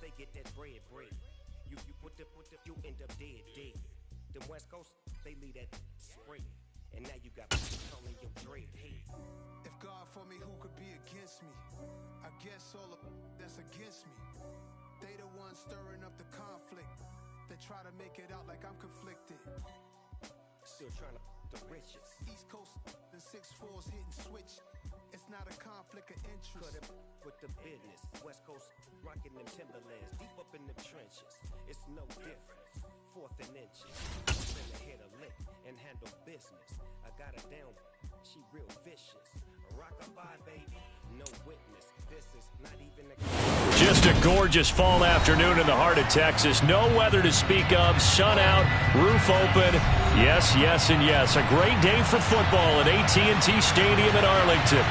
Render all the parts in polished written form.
they get that bread. You you end up dead. The West Coast, they leave that spread. And now you got people calling your dread head. If God for me, who could be against me? I guess all of that's against me. They the ones stirring up the conflict. They try to make it out like I'm conflicted. Still trying to the riches. East Coast and 6'4s hitting switch. It's not a conflict of interest. Cut it with the business. West Coast rocking them Timberlands deep up in the trenches. It's no difference. Fourth and inches. I'm finna hit a lick and handle business. I got her down. She real vicious. Rock-a-bye, baby. No witness. This is not even a... Just a gorgeous fall afternoon in the heart of Texas. No weather to speak of. Sun out. Roof open. Yes, yes, and yes. A great day for football at AT&T Stadium in Arlington.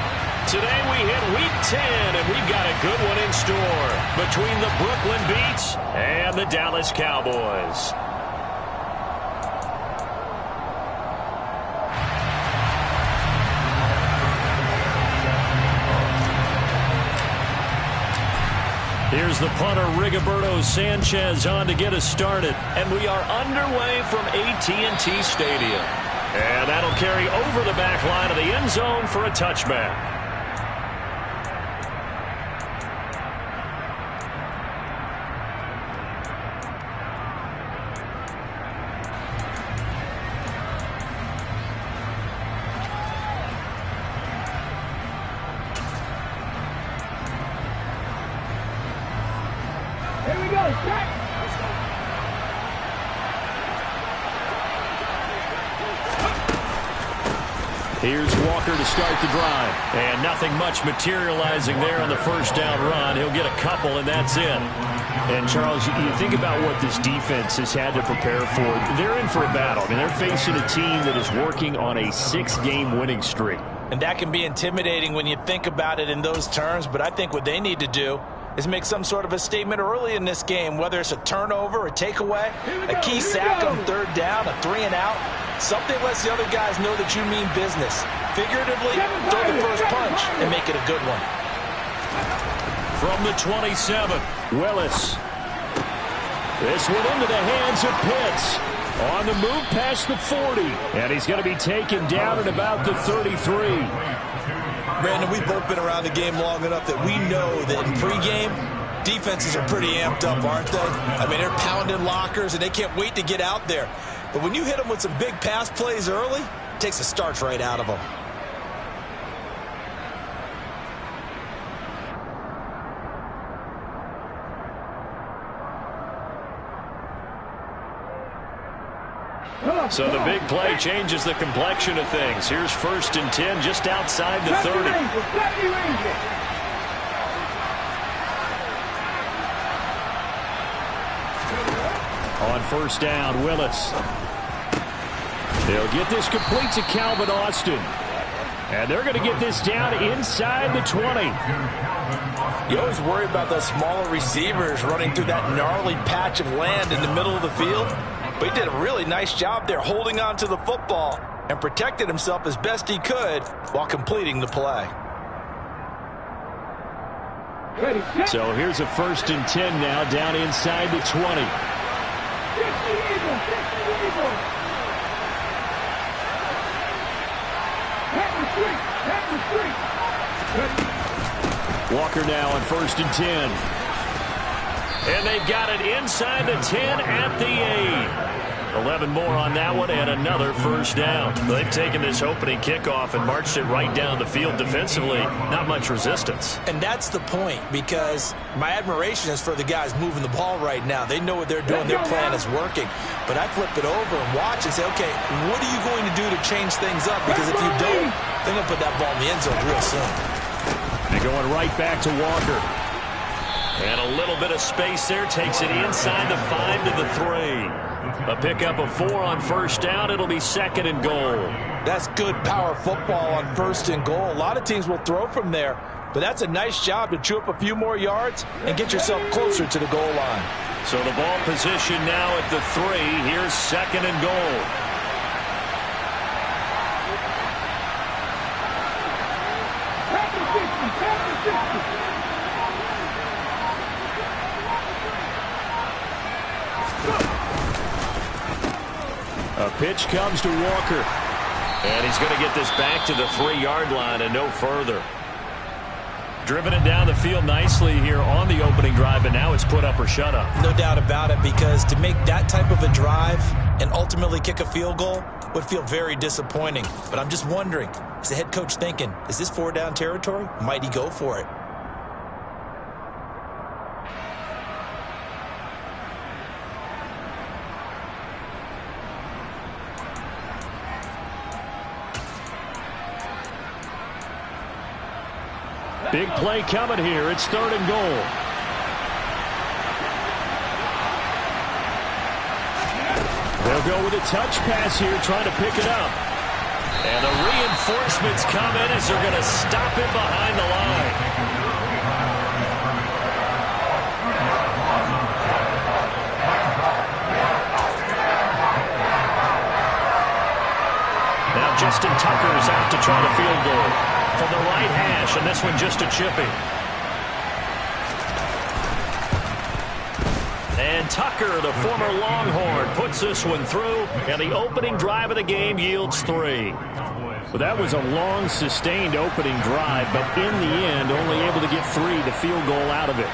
Today we hit Week 10, and we've got a good one in store between the Brooklyn Beats and the Dallas Cowboys. Here's the punter, Rigoberto Sanchez, on to get us started. And we are underway from AT&T Stadium. And that'll carry over the back line of the end zone for a touchback. Here's Walker to start the drive. And nothing much materializing there on the first down run. He'll get a couple, and that's it. And, Charles, you think about what this defense has had to prepare for. They're in for a battle. I mean, they're facing a team that is working on a 6-game winning streak. And that can be intimidating when you think about it in those terms. But I think what they need to do is make some sort of a statement early in this game, whether it's a turnover, a takeaway, a key sack on third down, a 3-and-out. Something lets the other guys know that you mean business. Figuratively, throw the first punch and make it a good one. From the 27, Willis. This one into the hands of Pitts. On the move past the 40. And he's going to be taken down at about the 33. Brandon, we've both been around the game long enough that we know that in pregame, defenses are pretty amped up, aren't they? I mean, they're pounding lockers, and they can't wait to get out there. But when you hit them with some big pass plays early, it takes the starch right out of them. So the big play changes the complexion of things. Here's 1st and 10 just outside the 30. On 1st down, Willis. They'll get this complete to Calvin Austin. And they're going to get this down inside the 20. You always worry about those smaller receivers running through that gnarly patch of land in the middle of the field. But he did a really nice job there holding on to the football and protected himself as best he could while completing the play. So here's a 1st and 10 now down inside the 20. Walker now on 1st and 10. And they've got it inside the 10 at the 8. 11 more on that one and another 1st down. They've taken this opening kickoff and marched it right down the field defensively. Not much resistance. And that's the point, because my admiration is for the guys moving the ball right now. They know what they're doing. Their plan is working. But I flip it over and watch and say, okay, what are you going to do to change things up? Because if you don't, they're going to put that ball in the end zone real soon. They're going right back to Walker. And a little bit of space there. Takes it inside the 5 to the 3. A pickup of 4 on 1st down. It'll be 2nd and goal. That's good power football on 1st and goal. A lot of teams will throw from there, but that's a nice job to chew up a few more yards and get yourself closer to the goal line. So the ball position now at the 3. Here's 2nd and goal. pitch comes to Walker. And he's going to get this back to the 3-yard line and no further. Driven it down the field nicely here on the opening drive, but now it's put up or shut up. No doubt about it, because to make that type of a drive and ultimately kick a field goal would feel very disappointing. But I'm just wondering, is the head coach thinking, is this 4-down territory? Might he go for it? Big play coming here. It's 3rd and goal. They'll go with a touch pass here, trying to pick it up. And the reinforcements come in as they're going to stop him behind the line. Now Justin Tucker's out to try the field goal from the right hash, and this one just a chippy. And Tucker, the former Longhorn, puts this one through, and the opening drive of the game yields 3. Well, that was a long, sustained opening drive, but in the end, only able to get 3, the field goal out of it.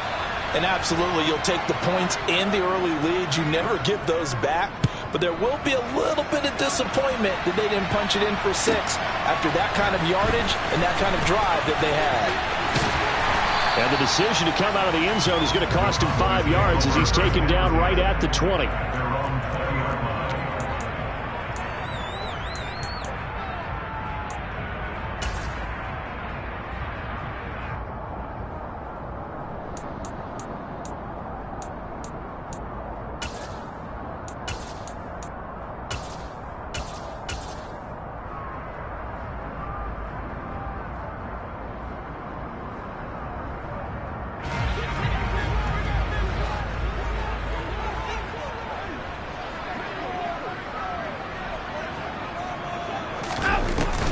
And absolutely, you'll take the points and the early leads. You never give those back. But there will be a little bit of disappointment that they didn't punch it in for 6 after that kind of yardage and that kind of drive that they had. And the decision to come out of the end zone is going to cost him 5 yards as he's taken down right at the 20.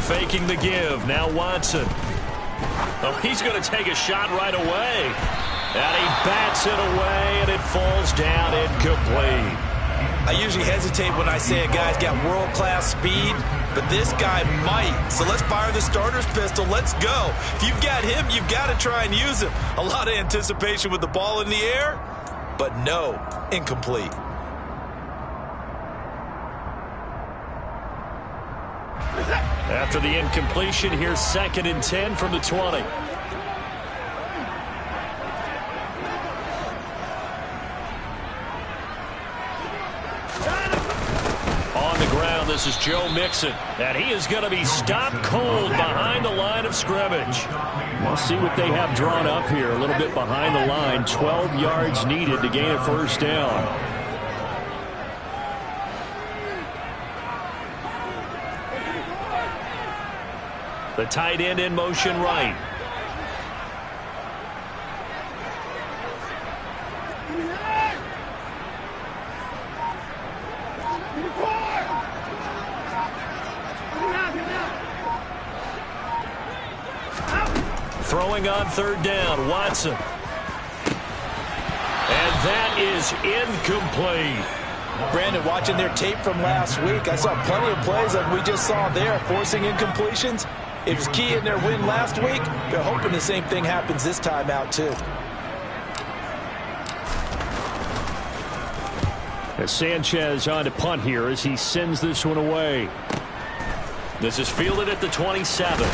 Faking the give. Now Watson. Oh, he's going to take a shot right away. And he bats it away, and it falls down incomplete. I usually hesitate when I say a guy's got world-class speed, but this guy might. So let's fire the starter's pistol. Let's go. If you've got him, you've got to try and use him. A lot of anticipation with the ball in the air, but no, incomplete. After the incompletion, here's 2nd and 10 from the 20. On the ground, this is Joe Mixon, and he is going to be stopped cold behind the line of scrimmage. We'll see what they have drawn up here. A little bit behind the line, 12 yards needed to gain a 1st down. The tight end in motion right. Throwing on 3rd down, Watson. And that is incomplete. Brandon, watching their tape from last week, I saw plenty of plays like we just saw there, forcing incompletions. It was key in their win last week. They're hoping the same thing happens this time out, too. As Sanchez on to punt here as he sends this one away. This is fielded at the 27.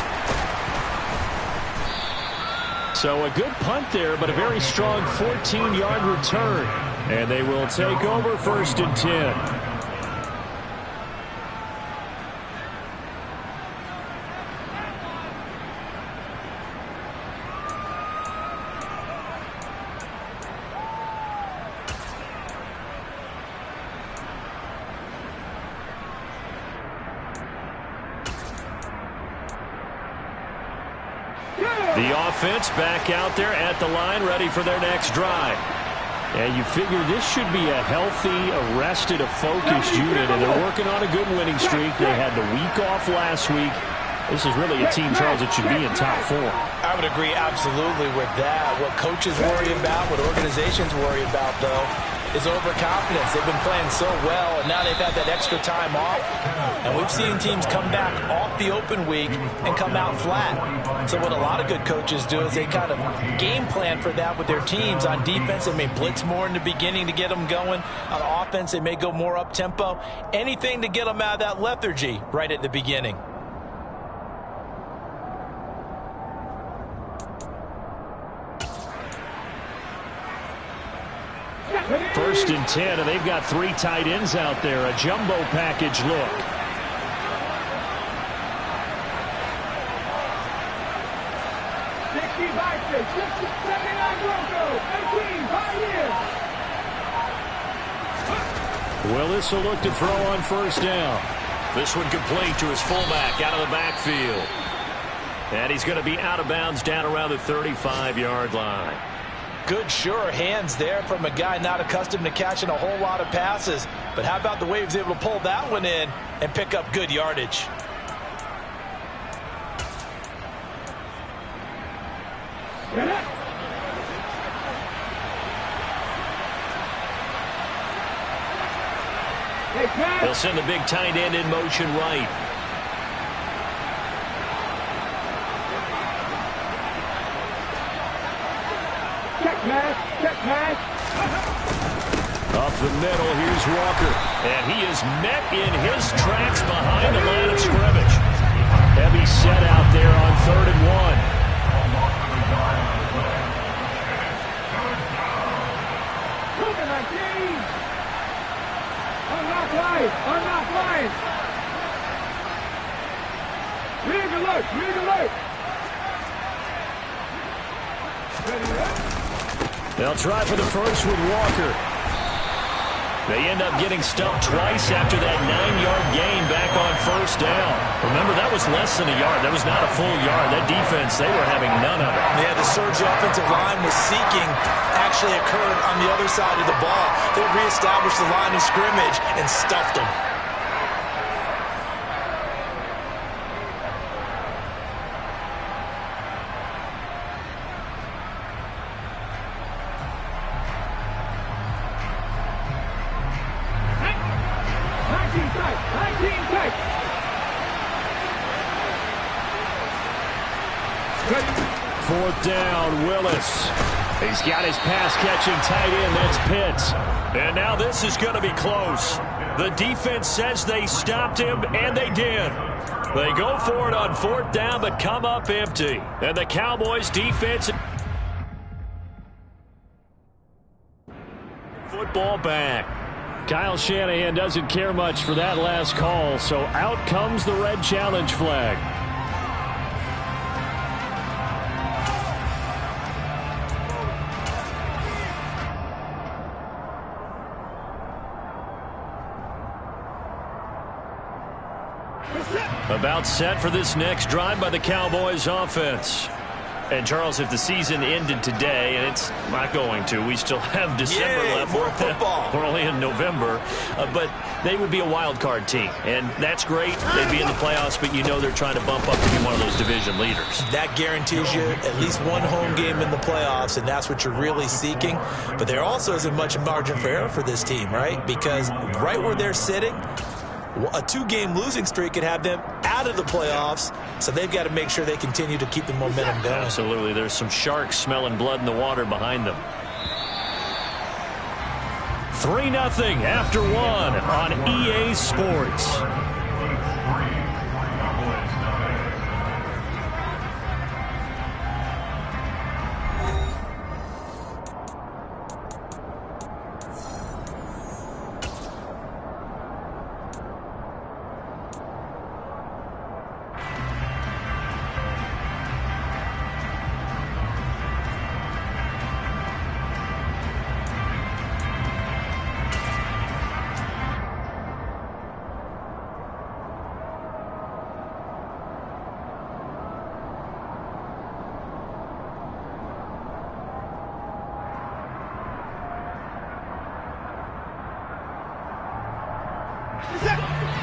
So a good punt there, but a very strong 14-yard return. And they will take over 1st and 10. The offense back out there at the line, ready for their next drive. And you figure this should be a healthy, arrested, a focused unit, and they're working on a good winning streak. They had the week off last week. This is really a team, Charles, that should be in top 4. I would agree absolutely with that. What coaches worry about, what organizations worry about, though, is overconfidence. They've been playing so well, and now they've had that extra time off. And we've seen teams come back off the open week and come out flat. So what a lot of good coaches do is they kind of game plan for that with their teams. On defense, they may blitz more in the beginning to get them going. On offense, they may go more up-tempo. Anything to get them out of that lethargy right at the beginning. First and 10, and they've got 3 tight ends out there. A jumbo package look. Willis will look to throw on first down. This one complete to his fullback out of the backfield. And he's going to be out of bounds down around the 35-yard line. Good, sure hands there from a guy not accustomed to catching a whole lot of passes. But how about the way he was able to pull that one in and pick up good yardage? They'll send the big tight end in motion right. Check pass. Up the middle, here's Walker. And he is met in his tracks behind the line of scrimmage. Heavy set out there on 3rd and 1. Unlock line. Rig alert. They'll try for the first with Walker. They end up getting stumped twice after that 9-yard gain back on first down. Remember, that was less than a yard. That was not a full yard. That defense, they were having none of it. Yeah, the surge the offensive line was seeking actually occurred on the other side of the ball. They reestablished the line of scrimmage and stuffed them. Fourth down, Willis. He's got his pass-catching tight end. That's Pitts. And now this is going to be close. The defense says they stopped him, and they did. They go for it on 4th down, but come up empty. And the Cowboys defense... Football back. Kyle Shanahan doesn't care much for that last call, so out comes the red challenge flag. About set for this next drive by the Cowboys offense. And, Charles, if the season ended today, and it's not going to, we still have December left. More football. We're only in November. But they would be a wild card team. And that's great. They'd be in the playoffs, but you know they're trying to bump up to be one of those division leaders. That guarantees you at least one home game in the playoffs, and that's what you're really seeking. But there also isn't much margin for error for this team, right? Because right where they're sitting, a 2-game losing streak could have them out of the playoffs, so they've got to make sure they continue to keep the momentum going. Absolutely. There's some sharks smelling blood in the water behind them. 3-0 after 1 on EA Sports.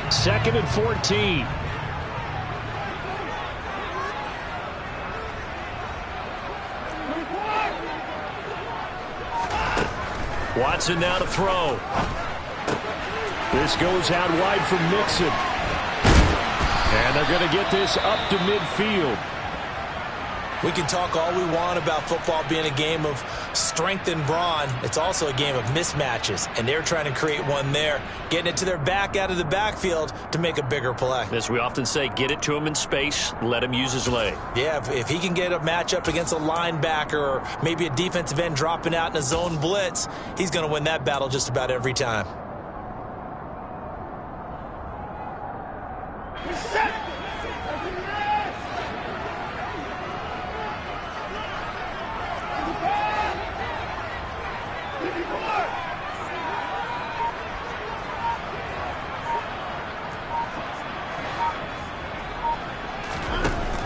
Second and 14. Watson now to throw. This goes out wide for Mixon. And they're going to get this up to midfield. We can talk all we want about football being a game of strength and brawn. It's also a game of mismatches, and they're trying to create one there, getting it to their back out of the backfield to make a bigger play. As we often say, get it to him in space, let him use his leg. Yeah, if he can get a matchup against a linebacker or maybe a defensive end dropping out in a zone blitz, he's going to win that battle just about every time.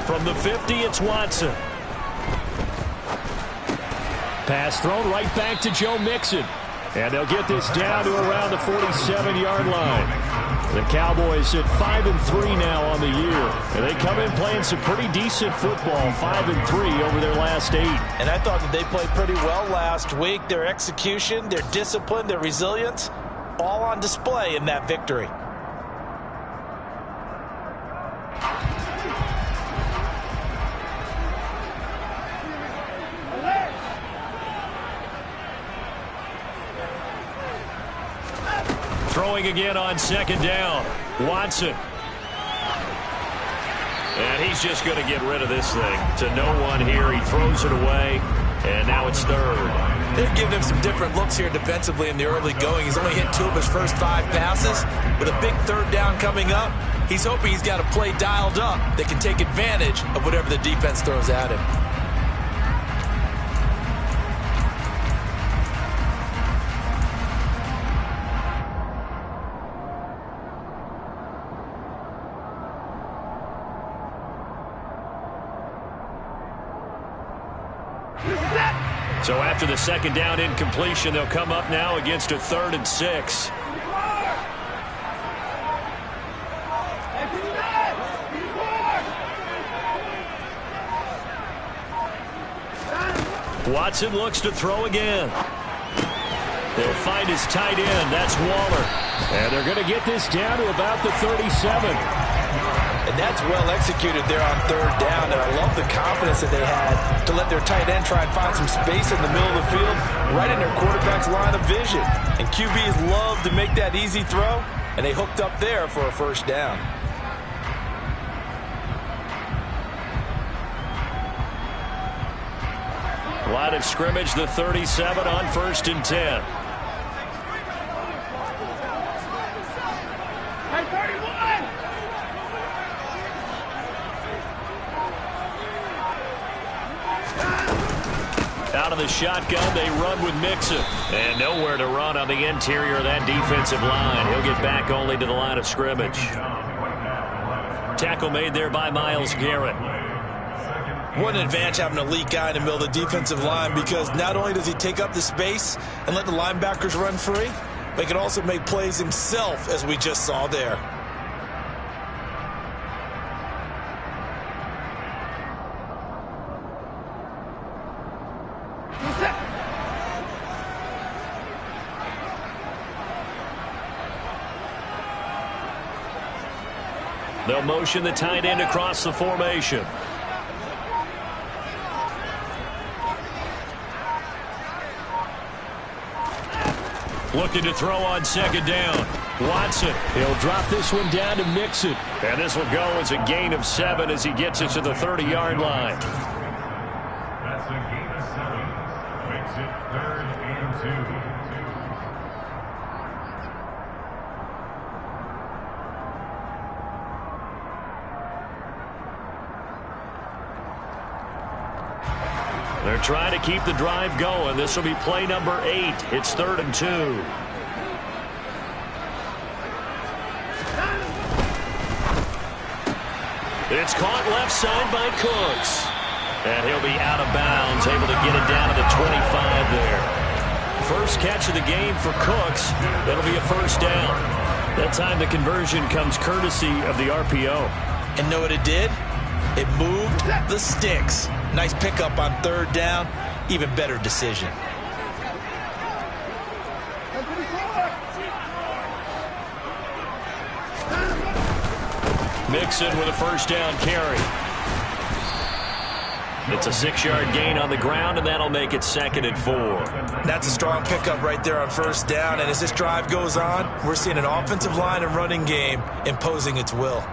From the 50, it's Watson. Pass thrown right back to Joe Mixon. And they'll get this down to around the 47-yard line. The Cowboys at 5-3 now on the year. And they come in playing some pretty decent football, 5-3 over their last 8. And I thought that they played pretty well last week. Their execution, their discipline, their resilience, all on display in that victory. Throwing again on second down. Watson. And he's just going to get rid of this thing. To no one here. He throws it away. And now it's third. They're giving him some different looks here defensively in the early going. He's only hit 2 of his first 5 passes. With a big third down coming up, he's hoping he's got a play dialed up that can take advantage of whatever the defense throws at him. So after the second down incompletion, they'll come up now against a 3rd and 6. Watson looks to throw again. They'll find his tight end. That's Waller. And they're going to get this down to about the 37. And that's well executed there on 3rd down. And I love the confidence that they had to let their tight end try and find some space in the middle of the field, right in their quarterback's line of vision. And QBs love to make that easy throw, and they hooked up there for a first down. Line of scrimmage, the 37 on 1st and 10. Out of the shotgun, they run with Mixon. And nowhere to run on the interior of that defensive line. He'll get back only to the line of scrimmage. Tackle made there by Myles Garrett. What an advantage having an elite guy in the middle of the defensive line, because not only does he take up the space and let the linebackers run free, but he can also make plays himself, as we just saw there. They'll motion the tight end across the formation. Looking to throw on second down. Watson. He'll drop this one down to Mixon. And this will go as a gain of 7 as he gets it to the 30-yard line. That's a gain of 7. Makes it 3rd and 2. They're trying to keep the drive going. This will be play number 8. It's 3rd and 2. It's caught left side by Cooks. And he'll be out of bounds, able to get it down to the 25 there. First catch of the game for Cooks. That'll be a first down. That time the conversion comes courtesy of the RPO. And know what it did? It moved the sticks. Nice pickup on 3rd down. Even better decision. Mixon with a first down carry. It's a 6-yard gain on the ground, and that'll make it 2nd and 4. That's a strong pickup right there on first down, and as this drive goes on, we're seeing an offensive line and running game imposing its will.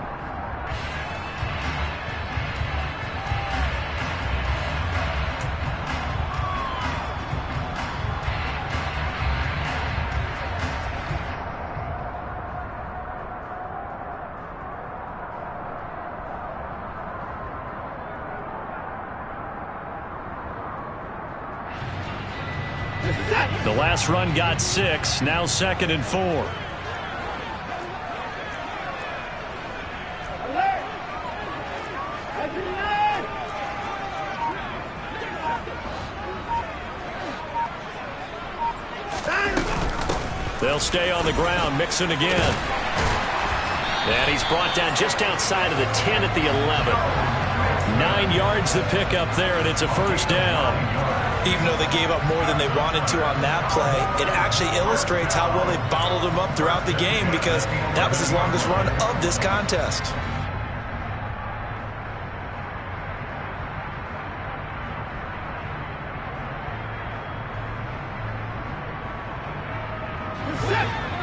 The last run got 6, now 2nd and 4. They'll stay on the ground. Mixon again. And he's brought down just outside of the 10 at the 11. 9 yards the pickup there, and it's a first down. Even though they gave up more than they wanted to on that play, it actually illustrates how well they bottled him up throughout the game, because that was his longest run of this contest.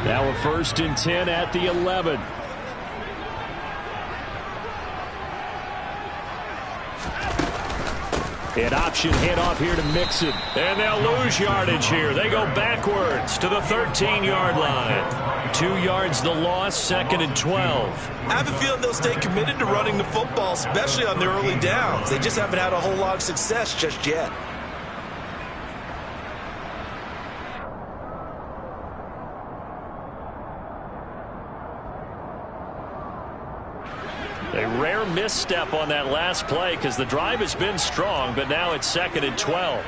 Now a 1st and 10 at the 11. An option handoff here to Mixon. And they'll lose yardage here. They go backwards to the 13-yard line. 2 yards the loss, 2nd and 12. I have a feeling they'll stay committed to running the football, especially on their early downs. They just haven't had a whole lot of success just yet. A rare misstep on that last play because the drive has been strong, but now it's 2nd and 12.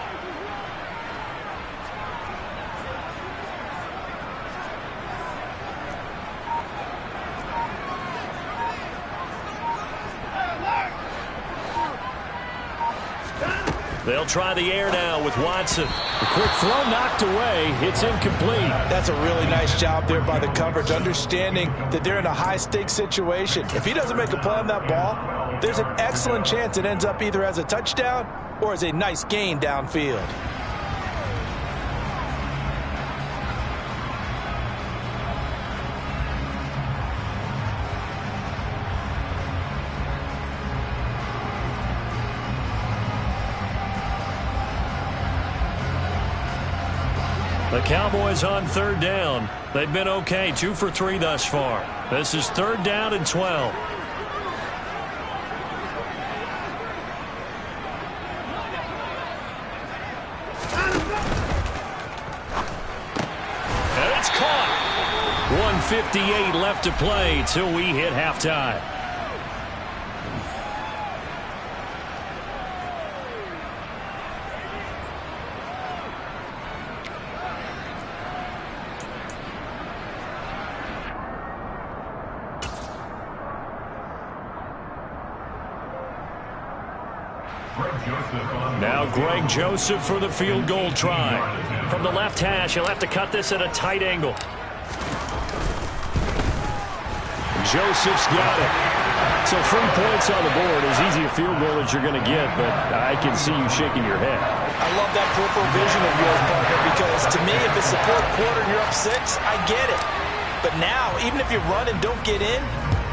They'll try the air now with Watson. A quick throw knocked away. It's incomplete. That's a really nice job there by the coverage, understanding that they're in a high-stakes situation. If he doesn't make a play on that ball, there's an excellent chance it ends up either as a touchdown or as a nice gain downfield. The Cowboys on 3rd down. They've been okay, 2 for 3 thus far. This is 3rd down and 12. And it's caught. 1:58 left to play till we hit halftime. Now Greg Joseph for the field goal try. From the left hash, he'll have to cut this at a tight angle. Joseph's got it. So 3 points on the board, as easy a field goal as you're going to get, but I can see you shaking your head. I love that peripheral vision of yours, partner, because to me, if it's the 4th quarter and you're up 6, I get it. But now, even if you run and don't get in,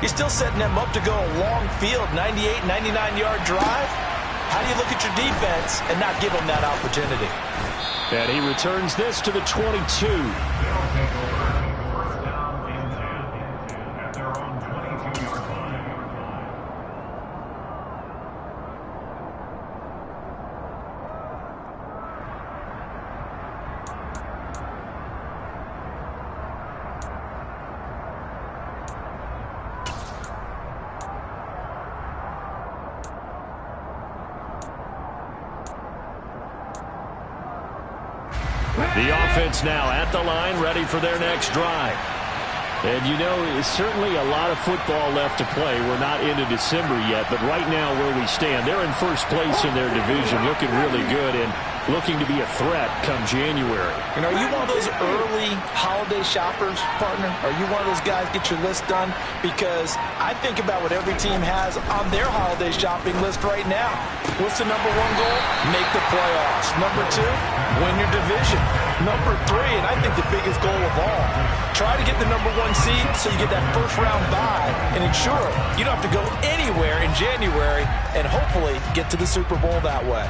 you're still setting them up to go a long field, 98, 99-yard drive. How do you look at your defense and not give them that opportunity? And he returns this to the 22. The offense now at the line, ready for their next drive. And, you know, it's certainly a lot of football left to play. We're not into December yet, but right now where we stand, they're in first place in their division, looking really good. And looking to be a threat come January. And are you one of those early holiday shoppers, partner? Are you one of those guys get your list done? Because I think about what every team has on their holiday shopping list right now. What's the number one goal? Make the playoffs. Number two, win your division. Number three, and I think the biggest goal of all, try to get the number one seed so you get that first round bye and ensure you don't have to go anywhere in January and hopefully get to the Super Bowl that way.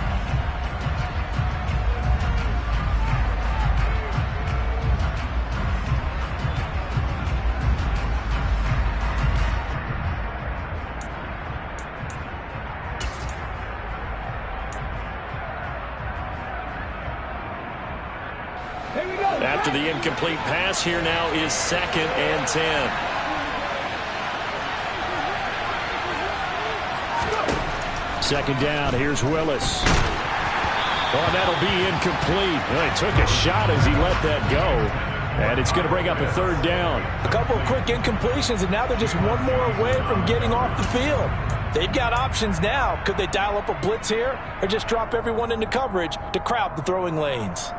After the incomplete pass, here now is 2nd and 10. Second down, here's Willis. Oh, that'll be incomplete. Well, he took a shot as he let that go. And it's going to bring up a 3rd down. A couple of quick incompletions, and now they're just one more away from getting off the field. They've got options now. Could they dial up a blitz here or just drop everyone into coverage to crowd the throwing lanes?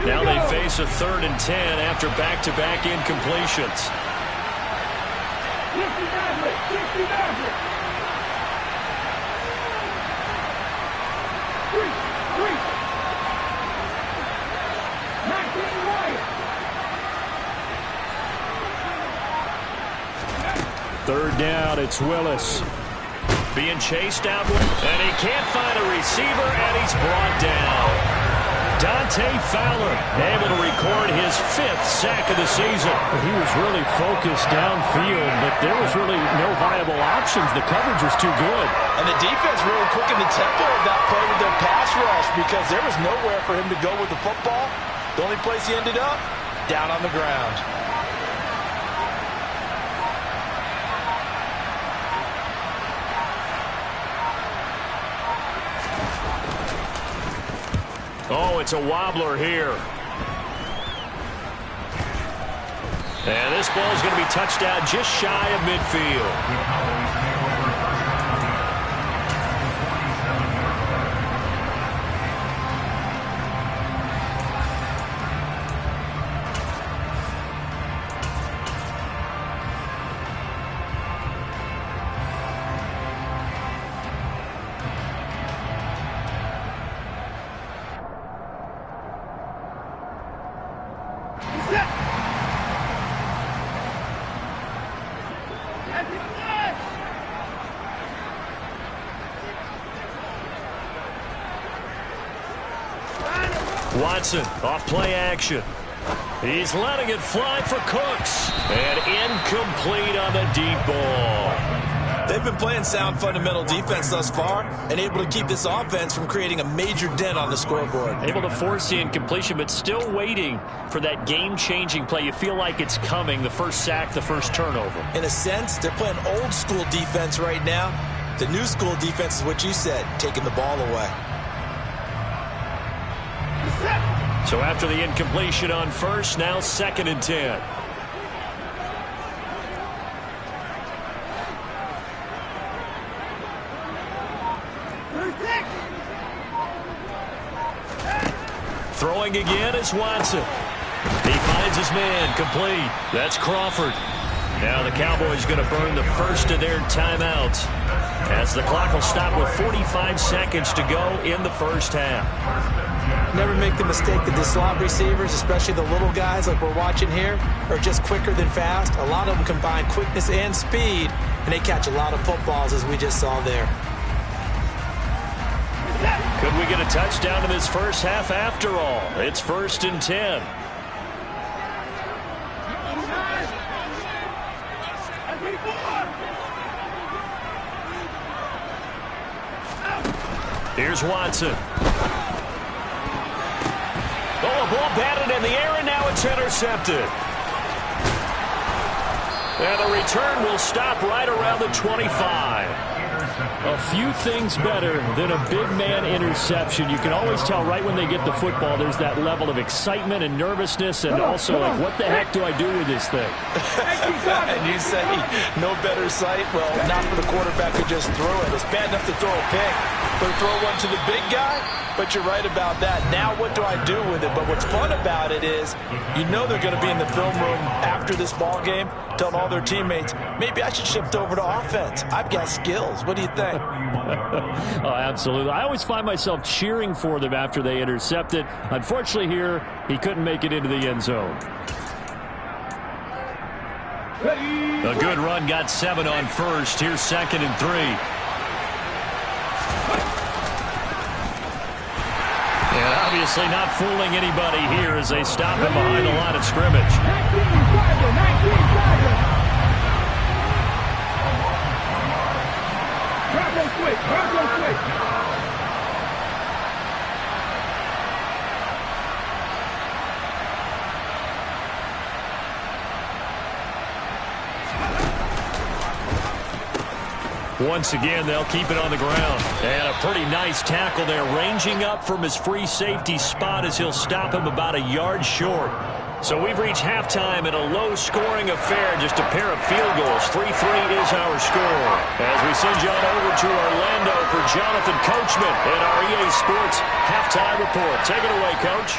Now they face a 3rd and 10 after back-to-back incompletions. 60 Maverick! 60 Maverick! 19 Wyatt! 3rd down, it's Willis. Being chased out, and he can't find a receiver, and he's brought down. Dante Fowler able to record his 5th sack of the season. He was really focused downfield, but there was really no viable options. The coverage was too good. And the defense really quickened the tempo of that play with their pass rush because there was nowhere for him to go with the football. The only place he ended up, down on the ground. Oh, it's a wobbler here. And this ball is going to be touched out just shy of midfield. Watson off play action. He's letting it fly for Cooks. And incomplete on the deep ball. They've been playing sound fundamental defense thus far and able to keep this offense from creating a major dent on the scoreboard. Able to force the incompletion, but still waiting for that game-changing play. You feel like it's coming, the first sack, the first turnover. In a sense, they're playing old school defense right now. The new school defense is what you said, taking the ball away. So after the incompletion on first, now 2nd and 10. Throwing again is Watson. He finds his man, complete. That's Crawford. Now the Cowboys going to burn the first of their timeouts as the clock will stop with 45 seconds to go in the first half. Never make the mistake that the slot receivers, especially the little guys like we're watching here, are just quicker than fast. A lot of them combine quickness and speed, and they catch a lot of footballs as we just saw there. Could we get a touchdown in this first half after all? It's 1st and 10. Here's Watson. Oh, a ball batted in the air, and now it's intercepted. And the return will stop right around the 25. A few things better than a big man interception. You can always tell right when they get the football, there's that level of excitement and nervousness, and also like, what the heck do I do with this thing? And you say no better sight? Well, not for the quarterback who just threw it. It's bad enough to throw a pick, but to throw one to the big guy? But you're right about that. Now what do I do with it? But what's fun about it is you know they're going to be in the film room after this ball game telling all their teammates, maybe I should shift over to offense. I've got skills. What do you think? Oh, absolutely. I always find myself cheering for them after they intercept it. Unfortunately here, he couldn't make it into the end zone. A good run got 7 on first. Here's 2nd and 3. And obviously not fooling anybody here as they stop him behind the line of scrimmage. Once again, they'll keep it on the ground. And a pretty nice tackle there, ranging up from his free safety spot as he'll stop him about a yard short. So we've reached halftime in a low-scoring affair, just a pair of field goals. 3-3 is our score. As we send you on over to Orlando for Jonathan Coachman in our EA Sports halftime report. Take it away, Coach.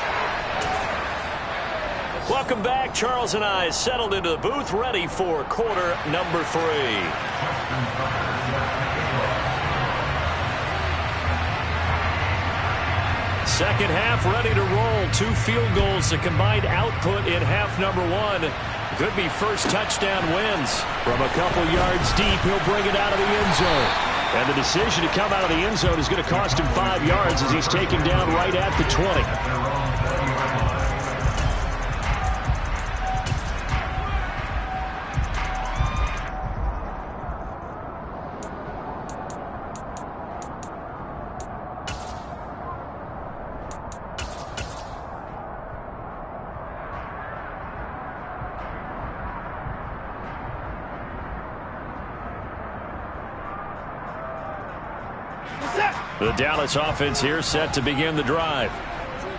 Welcome back. Charles and I settled into the booth, ready for quarter number 3. Second half ready to roll. 2 field goals, the combined output in half number 1. Could be first touchdown wins. From a couple yards deep, he'll bring it out of the end zone. And the decision to come out of the end zone is going to cost him 5 yards as he's taken down right at the 20. The Dallas offense here set to begin the drive.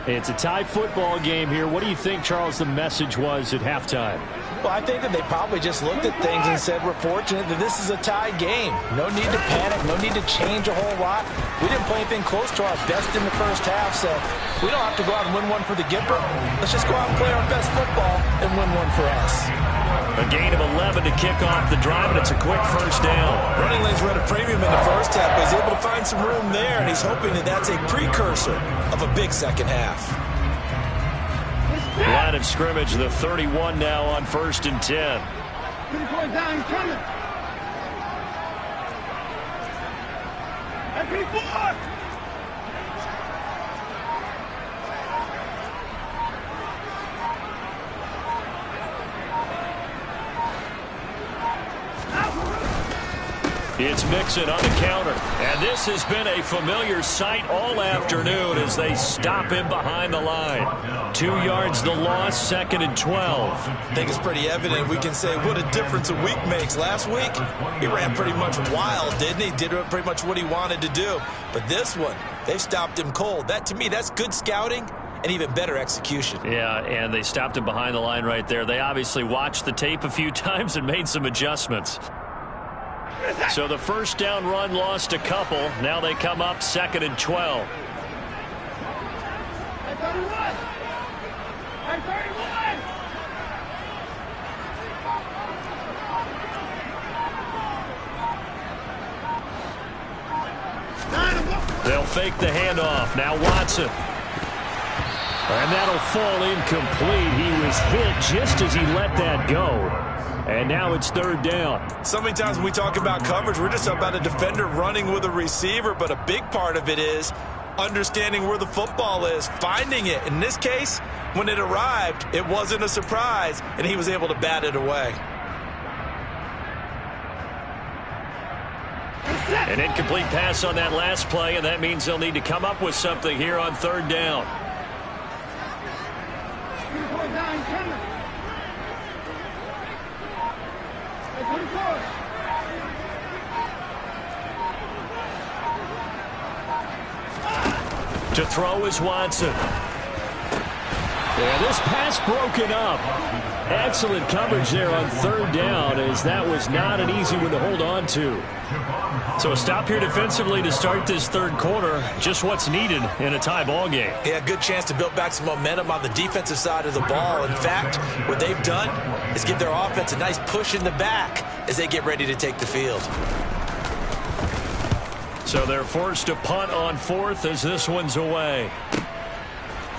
It's a tie football game here. What do you think, Charles, the message was at halftime? Well, I think that they probably just looked at things and said, we're fortunate that this is a tie game. No need to panic. No need to change a whole lot. We didn't play anything close to our best in the first half, so we don't have to go out and win one for the Gipper. Let's just go out and play our best football and win one for us. A gain of 11 to kick off the drive, and it's a quick first down. Running lanes were at a premium in the first half, but he's able to find some room there, and he's hoping that that's a precursor of a big second half. Line of scrimmage, the 31 now on 1st and 10. It's Mixon on the counter. And this has been a familiar sight all afternoon as they stop him behind the line. 2 yards the loss, 2nd and 12. I think it's pretty evident. We can say what a difference a week makes. Last week, he ran pretty much wild, didn't he? Did pretty much what he wanted to do. But this one, they stopped him cold. That, to me, that's good scouting and even better execution. Yeah, and they stopped him behind the line right there. They obviously watched the tape a few times and made some adjustments. So the first down run lost a couple. Now they come up 2nd and 12. They'll fake the handoff. Now Watson. And that'll fall incomplete. He was hit just as he let that go. And now it's 3rd down. So many times when we talk about coverage, we're just about a defender running with a receiver, but a big part of it is understanding where the football is, finding it. In this case, when it arrived, it wasn't a surprise, and he was able to bat it away. An incomplete pass on that last play, and that means they'll need to come up with something here on 3rd down. To throw is Watson. Yeah, this pass broken up. Excellent coverage there on third down, as that was not an easy one to hold on to. So a stop here defensively to start this third quarter. Just what's needed in a tie ball game. Yeah, good chance to build back some momentum on the defensive side of the ball. In fact, what they've done is give their offense a nice push in the back as they get ready to take the field. So they're forced to punt on fourth as this one's away.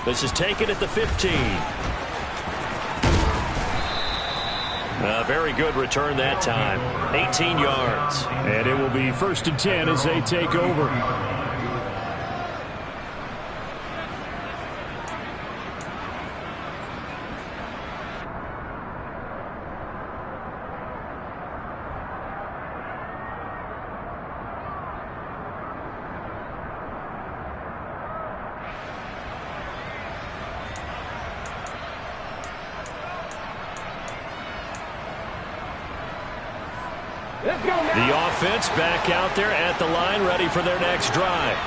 This is taken at the 15. A very good return that time. 18 yards. And it will be 1st and 10 as they take over. The offense back out there at the line, ready for their next drive.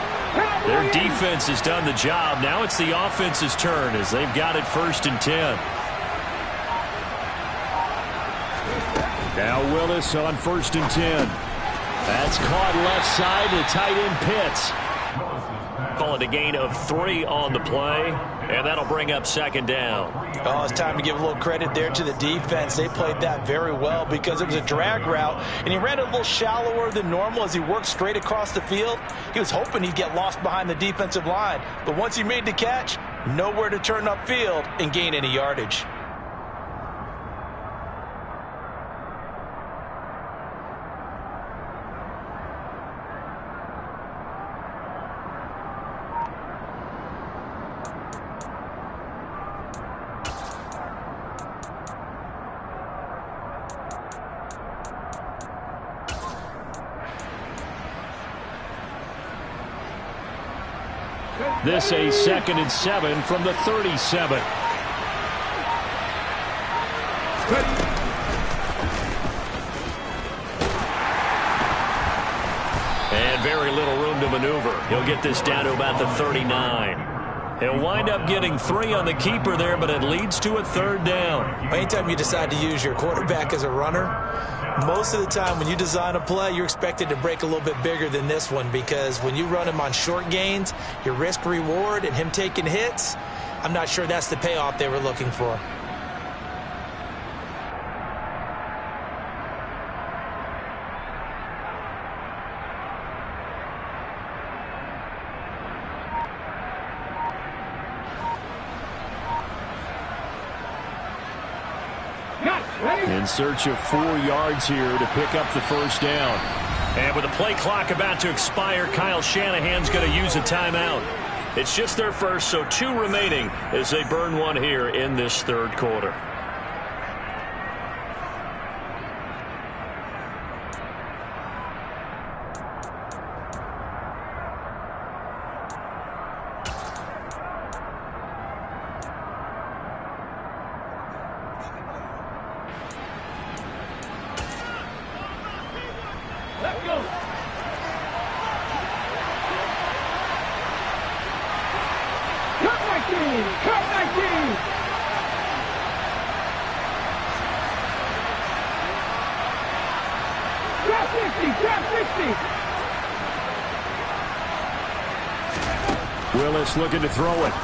Their defense has done the job. Now it's the offense's turn as they've got it 1st and 10. Now Willis on 1st and 10. That's caught left side to tight end Pitts. Call it a gain of 3 on the play, and that'll bring up 2nd down. Oh, it's time to give a little credit there to the defense. They played that very well because it was a drag route, and he ran it a little shallower than normal as he worked straight across the field. He was hoping he'd get lost behind the defensive line, but once he made the catch, nowhere to turn upfield and gain any yardage. This a 2nd and 7 from the 37. And very little room to maneuver. He'll get this down to about the 39. He'll wind up getting 3 on the keeper there, but it leads to a 3rd down. Anytime you decide to use your quarterback as a runner, most of the time when you design a play, you're expected to break a little bit bigger than this one, because when you run him on short gains, your risk reward and him taking hits, I'm not sure that's the payoff they were looking for. In search of 4 yards here to pick up the 1st down. And with the play clock about to expire, Kyle Shanahan's going to use a timeout. It's just their first, so 2 remaining as they burn one here in this 3rd quarter. Willis looking to throw it.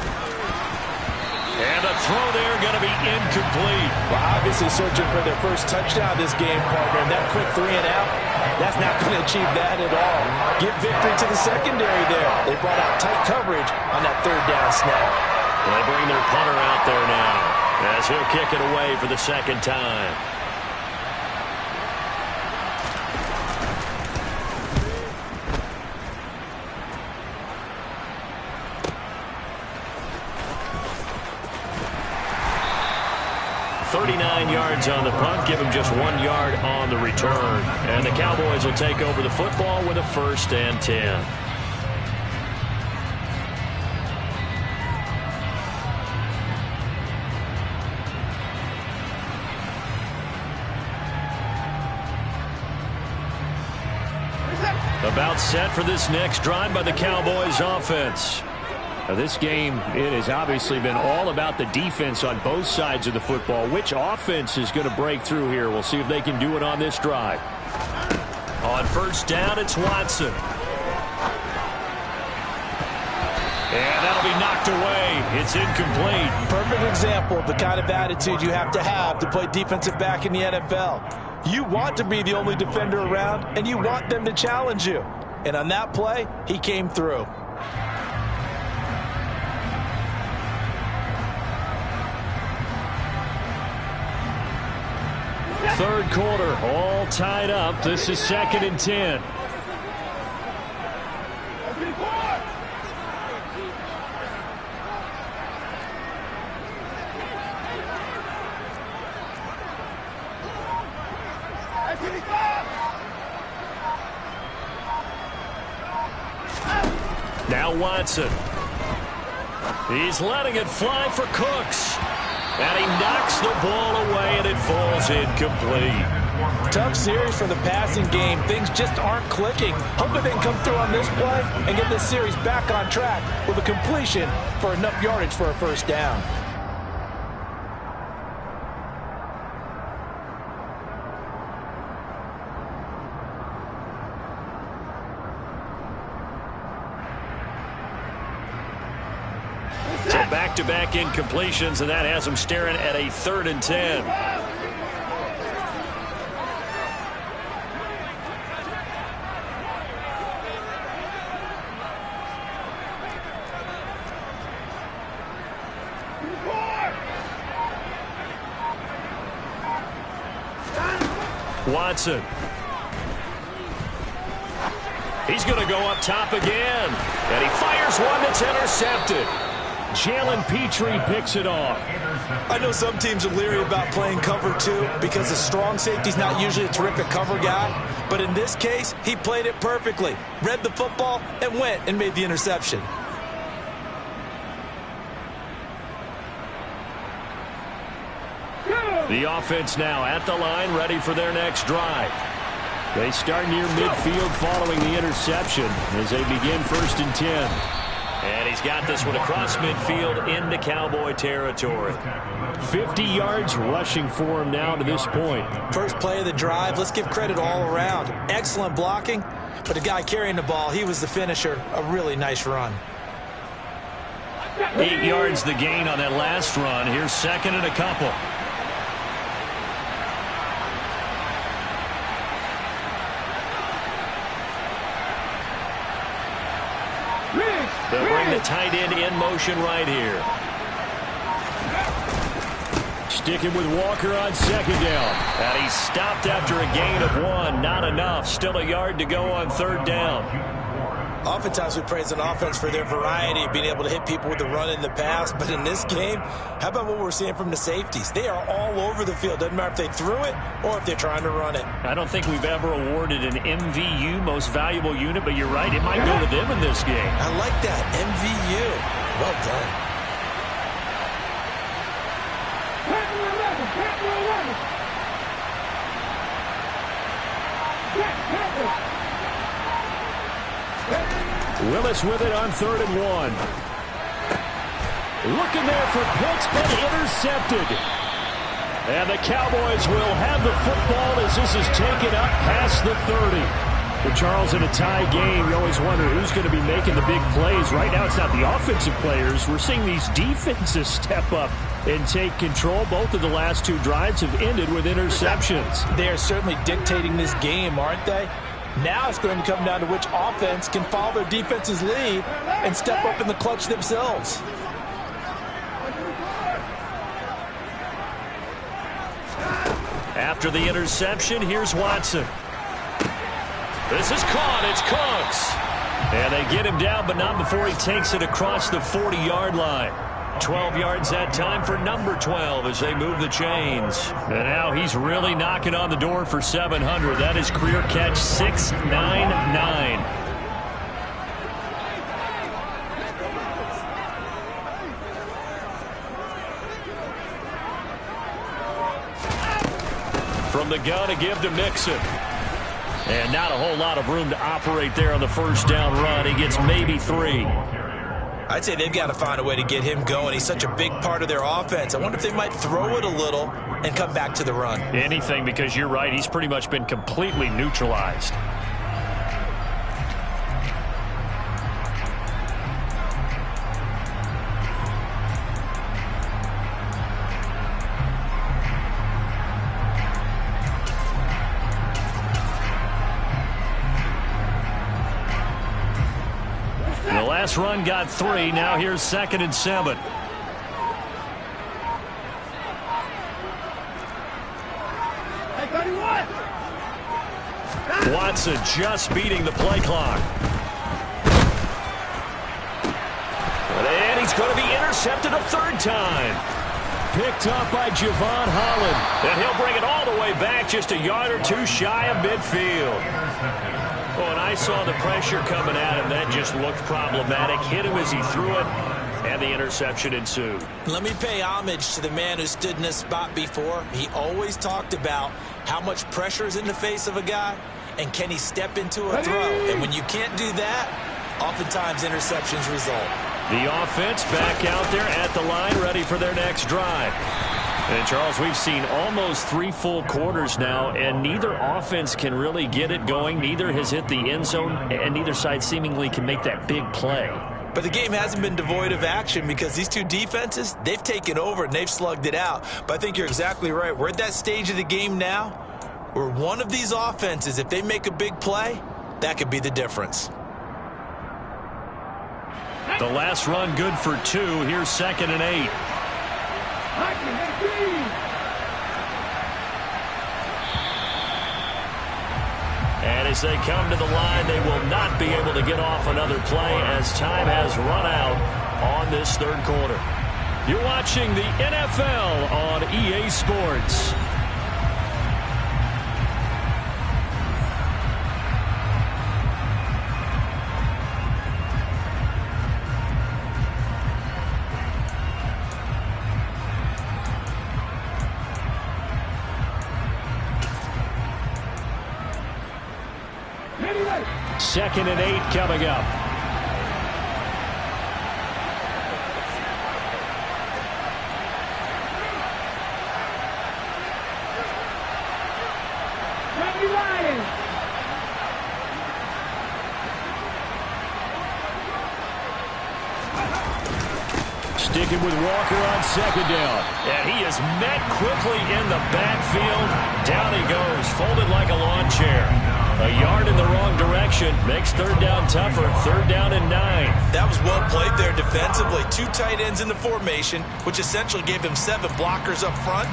And the throw there going to be incomplete. Well, obviously searching for their first touchdown this game, partner. And that quick 3 and out, that's not going to achieve that at all. Give victory to the secondary there. They brought out tight coverage on that 3rd down snap. They bring their punter out there now as he'll kick it away for the 2nd time. Yards on the punt, give him just 1 yard on the return. And the Cowboys will take over the football with a 1st and 10. About set for this next drive by the Cowboys offense. Now, this game, it has obviously been all about the defense on both sides of the football. Which offense is going to break through here? We'll see if they can do it on this drive. On first down, it's Watson. And that'll be knocked away. It's incomplete. Perfect example of the kind of attitude you have to play defensive back in the NFL. You want to be the only defender around, and you want them to challenge you. And on that play, he came through. Third quarter, all tied up. This is 2nd and 10. Now Watson. He's letting it fly for Cooks. And he knocks the ball away, and it falls incomplete. Tough series for the passing game. Things just aren't clicking. Hoping they can come through on this play and get this series back on track with a completion for enough yardage for a first down. So back-to-back incompletions, and that has them staring at a 3rd and 10. Watson. He's going to go up top again. And he fires one that's intercepted. Jalen Petrie picks it off. I know some teams are leery about playing cover 2 because the strong safety's not usually a terrific cover guy. But in this case, he played it perfectly. Read the football and went and made the interception. The offense now at the line, ready for their next drive. They start near midfield following the interception as they begin 1st and 10. And he's got this one across midfield into Cowboy territory. 50 yards rushing for him now to this point. First play of the drive, let's give credit all around. Excellent blocking, but the guy carrying the ball, he was the finisher. A really nice run. 8 yards the gain on that last run. Here's 2nd and a couple. They'll bring the tight end in motion right here. Sticking with Walker on 2nd down. And he's stopped after a gain of 1. Not enough. Still a yard to go on 3rd down. Oftentimes we praise an offense for their variety of being able to hit people with the run in the pass. But in this game, how about what we're seeing from the safeties? They are all over the field. Doesn't matter if they threw it or if they're trying to run it. I don't think we've ever awarded an MVU, most valuable unit, but you're right. It might go to them in this game. I like that. MVU. Well done. Willis with it on 3rd and 1. Looking there for Pitts, but intercepted. And the Cowboys will have the football as this is taken up past the 30. With Charles, in a tie game, you always wonder who's going to be making the big plays. Right now it's not the offensive players. We're seeing these defenses step up and take control. Both of the last 2 drives have ended with interceptions. They are certainly dictating this game, aren't they? Now it's going to come down to which offense can follow their defense's lead and step up in the clutch themselves. After the interception, here's Watson. This is caught. It's Cooks. And they get him down, but not before he takes it across the 40-yard line. 12 yards that time for number 12 as they move the chains. And now he's really knocking on the door for 700. That is career catch 699. From the gun, a give to Mixon. And not a whole lot of room to operate there on the first down run. He gets maybe 3. I'd say they've got to find a way to get him going. He's such a big part of their offense. I wonder if they might throw it a little and come back to the run. Anything, because you're right. He's pretty much been completely neutralized. Last run got 3. Now here's 2nd and 7. Watson just beating the play clock. And he's going to be intercepted a 3rd time. Picked up by Javon Holland. And he'll bring it all the way back, just a yard or 2 shy of midfield. Oh, and I saw the pressure coming at him. That just looked problematic. Hit him as he threw it, and the interception ensued. Let me pay homage to the man who stood in this spot before. He always talked about how much pressure is in the face of a guy, and can he step into a throw. And when you can't do that, oftentimes interceptions result. The offense back out there at the line, ready for their next drive. And, Charles, we've seen almost 3 full quarters now, and neither offense can really get it going. Neither has hit the end zone, and neither side seemingly can make that big play. But the game hasn't been devoid of action because these two defenses, they've taken over and they've slugged it out. But I think you're exactly right. We're at that stage of the game now where one of these offenses, if they make a big play, that could be the difference. The last run good for 2. Here's 2nd and 8. And as they come to the line, they will not be able to get off another play as time has run out on this 3rd quarter. You're watching the NFL on EA Sports. Second and 8 coming up. Sticking with Walker on 2nd down. And he is met quickly in the backfield. Down he goes, folded like a lawn chair. A yard in the wrong direction makes 3rd down tougher. 3rd down and 9. That was well played there defensively. 2 tight ends in the formation, which essentially gave them 7 blockers up front.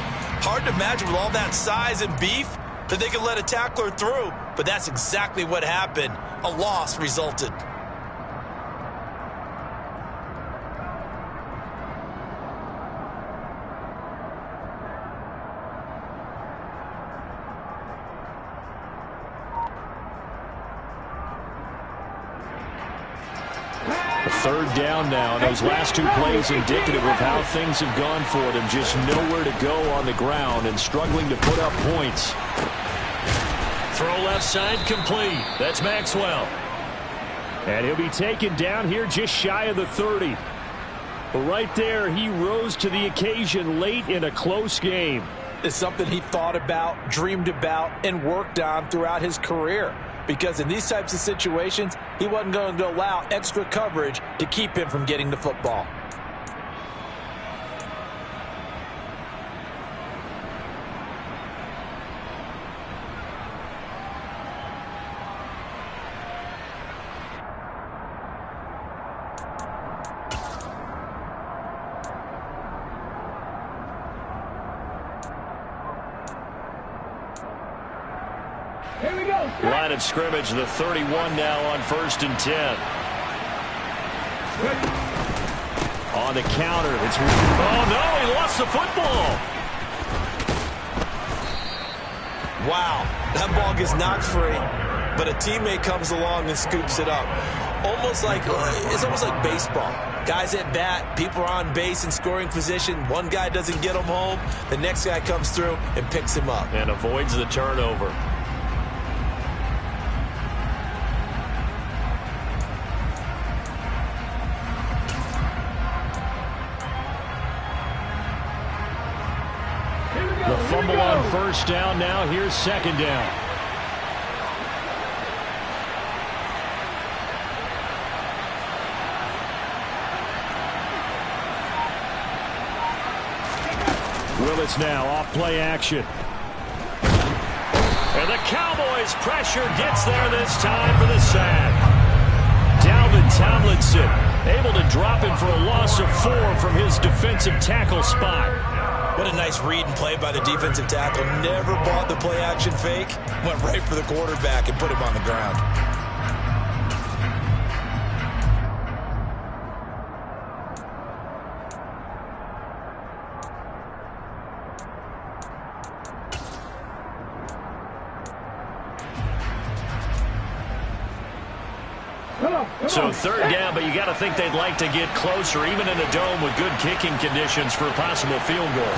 Hard to imagine with all that size and beef that they could let a tackler through. But that's exactly what happened. A loss resulted. Third down now, and those last 2 plays indicative of how things have gone for them. Just nowhere to go on the ground and struggling to put up points. Throw left side complete. That's Maxwell. And he'll be taken down here just shy of the 30. But right there, he rose to the occasion late in a close game. It's something he thought about, dreamed about, and worked on throughout his career. Because in these types of situations, he wasn't going to allow extra coverage to keep him from getting the football. Here we go. Line of scrimmage, the 31 now on 1st and 10. On the counter, it's... Oh, no, he lost the football. Wow, that ball gets knocked free, but a teammate comes along and scoops it up. It's almost like baseball. Guys at bat, people are on base in scoring position. One guy doesn't get him home. The next guy comes through and picks him up. And avoids the turnover. fumble on first down. Now here's second down. Willis now off play action. And the Cowboys pressure gets there this time for the sack. Dalvin Tomlinson able to drop him for a loss of 4 from his defensive tackle spot. What a nice read and play by the defensive tackle. Never bought the play action fake. Went right for the quarterback and put him on the ground. So third down, but you got to think they'd like to get closer, even in a dome with good kicking conditions for a possible field goal.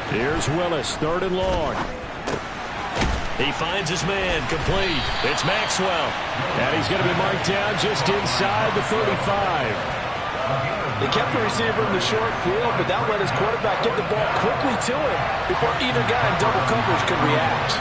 Here's Willis, third and long. He finds his man, complete. It's Maxwell. And he's going to be marked down just inside the 35. They kept the receiver in the short field, but that let his quarterback get the ball quickly to him before either guy in double coverage could react.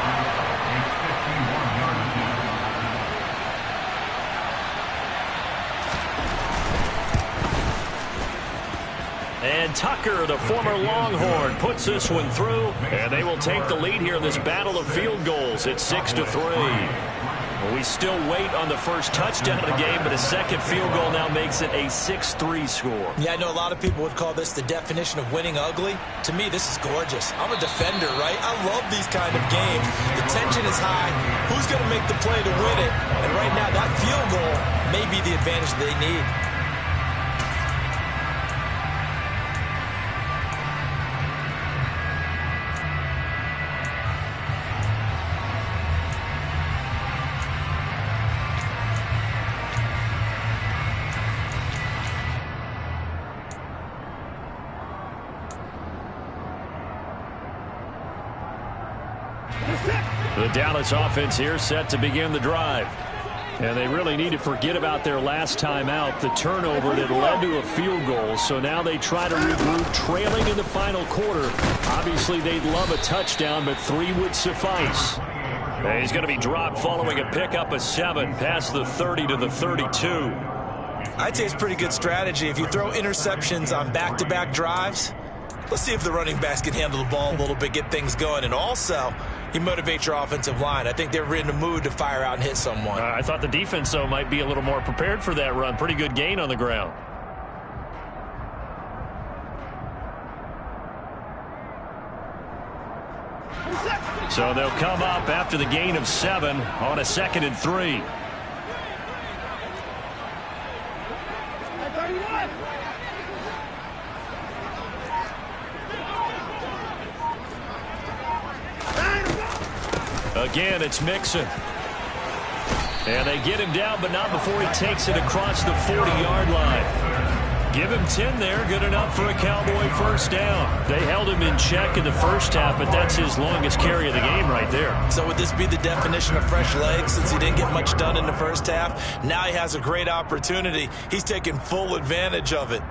And Tucker, the former Longhorn, puts this one through, and they will take the lead here in this battle of field goals. It's 6-3. Well, we still wait on the first touchdown of the game, but a second field goal now makes it a 6-3 score. Yeah, I know a lot of people would call this the definition of winning ugly. To me, this is gorgeous. I'm a defender, right? I love these kind of games. The tension is high. Who's going to make the play to win it? And right now, that field goal may be the advantage they need. The Dallas offense here set to begin the drive. And they really need to forget about their last time out, the turnover that led to a field goal. So now they try to regroup, trailing in the final quarter. Obviously, they'd love a touchdown, but 3 would suffice. And he's going to be dropped following a pickup of 7 past the 30 to the 32. I'd say it's pretty good strategy. If you throw interceptions on back-to-back drives, let's see if the running backs can handle the ball a little bit, get things going. And also, you motivate your offensive line. I think they're in the mood to fire out and hit someone. I thought the defense, though, might be a little more prepared for that run. Pretty good gain on the ground. So they'll come up after the gain of 7 on a 2nd and 3. Again, it's Mixon. And they get him down, but not before he takes it across the 40-yard line. Give him 10 there, good enough for a Cowboy first down. They held him in check in the first half, but that's his longest carry of the game right there. So would this be the definition of fresh legs since he didn't get much done in the first half? Now he has a great opportunity. He's taking full advantage of it.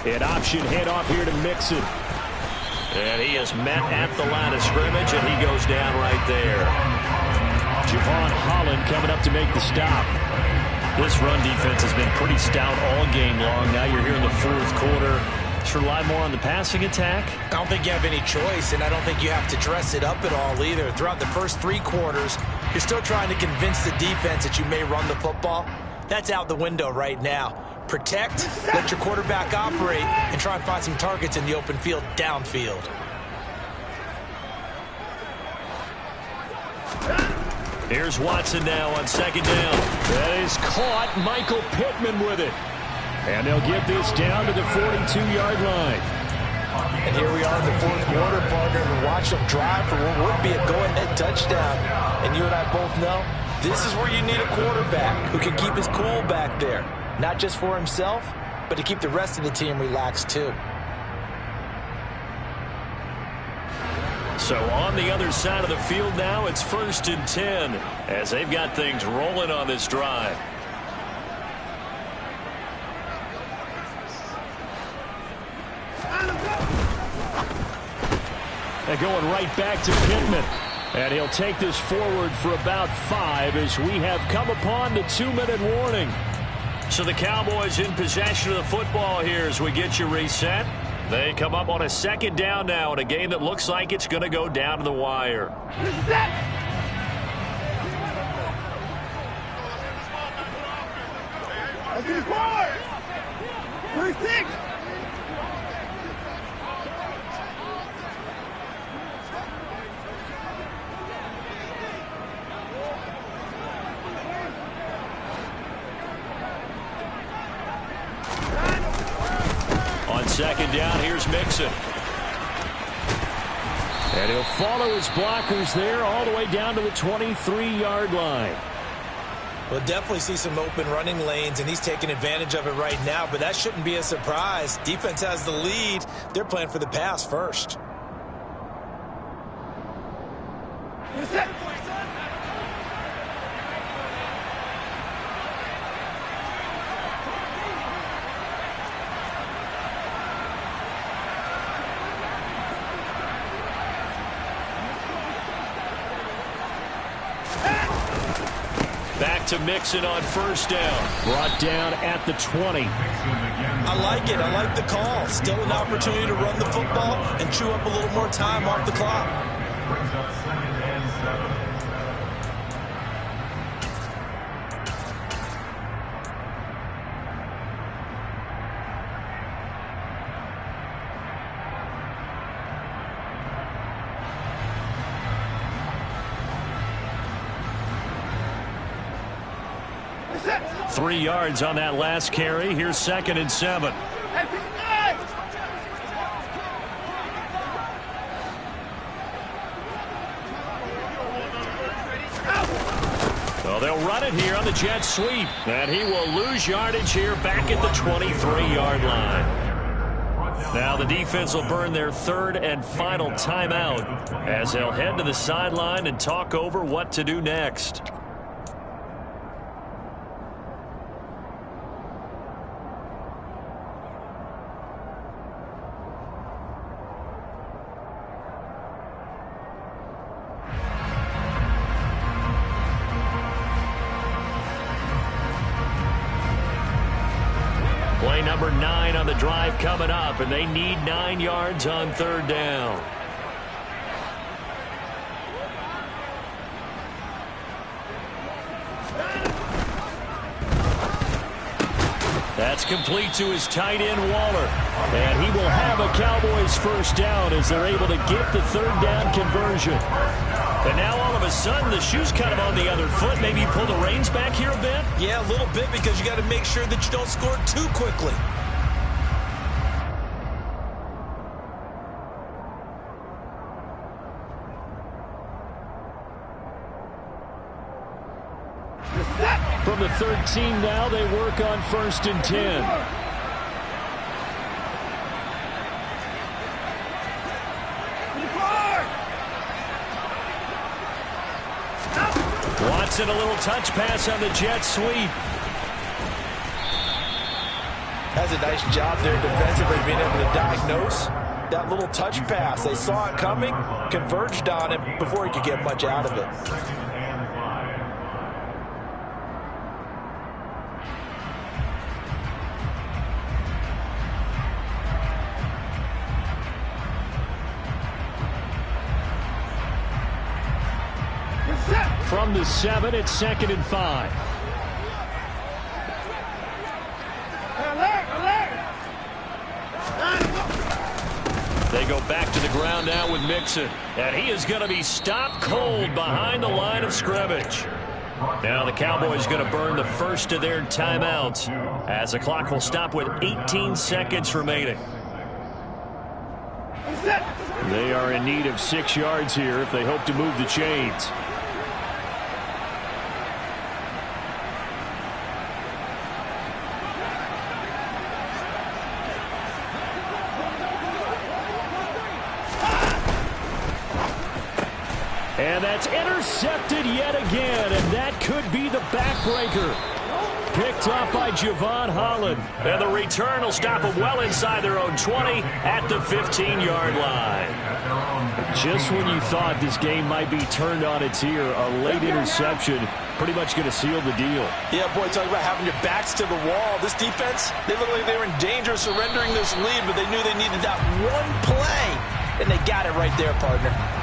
An option handoff here to Mixon. And he is met at the line of scrimmage, and he goes down right there. Javon Holland coming up to make the stop. This run defense has been pretty stout all game long. Now you're here in the fourth quarter. Should rely more on the passing attack? I don't think you have any choice, and I don't think you have to dress it up at all either. Throughout the first 3 quarters, you're still trying to convince the defense that you may run the football. That's out the window right now. Protect, let your quarterback operate, and try and find some targets in the open field downfield. Here's Watson now on 2nd down. That is caught. Michael Pittman with it. And they'll get this down to the 42-yard line. And here we are in the fourth quarter, partner, and watch them drive for what would be a go-ahead touchdown. And you and I both know this is where you need a quarterback who can keep his cool back there. Not just for himself, but to keep the rest of the team relaxed too. So on the other side of the field now, it's 1st and 10 as they've got things rolling on this drive. They're going right back to Pittman. And he'll take this forward for about 5 as we have come upon the 2-minute warning. So the Cowboys in possession of the football here as we get you reset. They come up on a 2nd down now in a game that looks like it's going to go down to the wire. On 2nd down, here's Mixon. And he'll follow his blockers there all the way down to the 23-yard line. We'll definitely see some open running lanes, and he's taking advantage of it right now, but that shouldn't be a surprise. Defense has the lead. They're playing for the pass first. Back to Mixon on 1st down. Brought down at the 20. I like it. I like the call. Still an opportunity to run the football and chew up a little more time off the clock. Brings up 2nd and 7. Three yards on that last carry. Here's 2nd and 7. Well, they'll run it here on the jet sweep. And he will lose yardage here back at the 23-yard line. Now the defense will burn their 3rd and final timeout as they'll head to the sideline and talk over what to do next. Play number 9 on the drive coming up, and they need 9 yards on 3rd down. That's complete to his tight end, Waller. And he will have a Cowboys 1st down as they're able to get the 3rd down conversion. And now all of a sudden the shoe's kind of on the other foot. Maybe you pull the reins back here a bit? Yeah, a little bit, because you got to make sure that you don't score too quickly. From the 13 now, they work on 1st and 10. Watson, a little touch pass on the jet sweep. Has a nice job there defensively, being able to diagnose that little touch pass. They saw it coming, converged on him before he could get much out of it. From the 7, it's 2nd and 5. They go back to the ground now with Mixon. And he is going to be stopped cold behind the line of scrimmage. Now the Cowboys going to burn the 1st of their timeouts as the clock will stop with 18 seconds remaining. They are in need of 6 yards here if they hope to move the chains. And that's intercepted yet again, and that could be the backbreaker. Picked off by Javon Holland. And the return will stop them well inside their own 20 at the 15-yard line. Just when you thought this game might be turned on its ear, a late interception pretty much going to seal the deal. Yeah, boy, talk about having your backs to the wall. This defense, they look like they were in danger of surrendering this lead, but they knew they needed that one play, and they got it right there, partner.